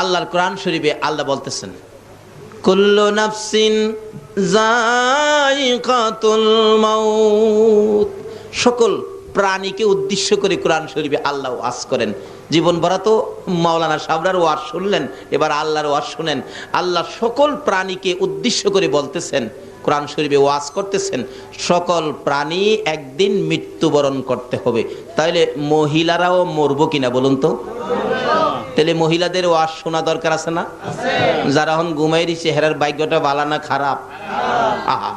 আল্লাহর কোরআন শরীফে আল্লাহ বলতেছেন, কুল্লু নাফসিন যায়িকাতুল মাউত। সকল প্রাণীকে উদ্দেশ্য করে কোরআন শরীফে আল্লাহ ওয়াজ করেন। জীবন ভরা তো মাওলানা সাহেবরার ওয়াজ শুনলেন, এবার আল্লাহর ওয়াজ শুনেন। আল্লাহ সকল প্রাণীকে উদ্দেশ্য করে বলতেছেন, কোরআন শরীফে ওয়াজ করতেছেন, সকল প্রাণী একদিন মৃত্যুবরণ করতে হবে। তাহলে মহিলারাও মরবো কিনা বলুন তো? তাহলে মহিলাদের ওয়াজ শোনা দরকার আছে না? যারা এখন ঘুমাইরি চেহারার ভাগ্যটা ভালো না খারাপ? আহা,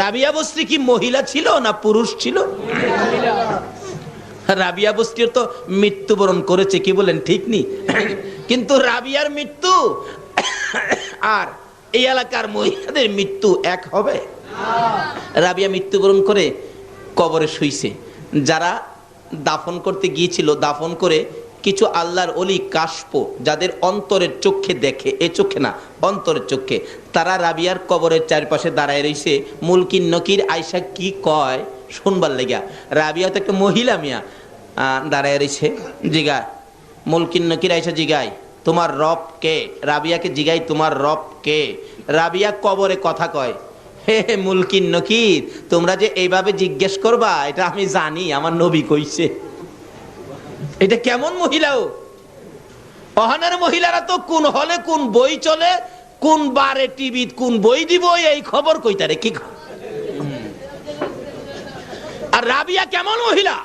রাবিয়া বস্তি কি মহিলা ছিল না পুরুষ ছিল? রাবিয়া বস্তির তো মৃত্যুবরণ করেছে, কি বলেন ঠিক নি? কিন্তু রাবিয়ার মৃত্যু আর এই এলাকার মহিলাদের মৃত্যু এক হবে? রাবিয়া মৃত্যুবরণ করে কবরে শুইছে। যারা দাফন করতে গিয়েছিল, দাফন করে কিছু আল্লাহর ওলি কাশপ, যাদের অন্তরের চোখে দেখে, এ চোখে না অন্তরের চোখে, তারা রাবিয়ার কবরের চারপাশে দাঁড়ায় রয়েছে। মুলকিন নকির আয়সা কি কয় শুনবার লেগা। রাবিয়া তো একটা মহিলা মিয়া, দাঁড়ায় রয়েছে। জিগায় মুলকিন নকির আয়সা, জিগায় তোমার রব কে? রাবিয়াকে জিগাই তোমার রব কে? রাবিয়া কবরে কথা কয়, হে হে মুলকিন নকির, তোমরা যে এইভাবে জিজ্ঞেস করবা এটা আমি জানি, আমার নবী কইছে। এটা কেমন মহিলাও? অহনের মহিলারা তো কোন হলে কোন বই চলে, কোন বারে টিভি কোন বই দিব এই খবর কইতারে কি। আর রাবিয়া কেমন মহিলা?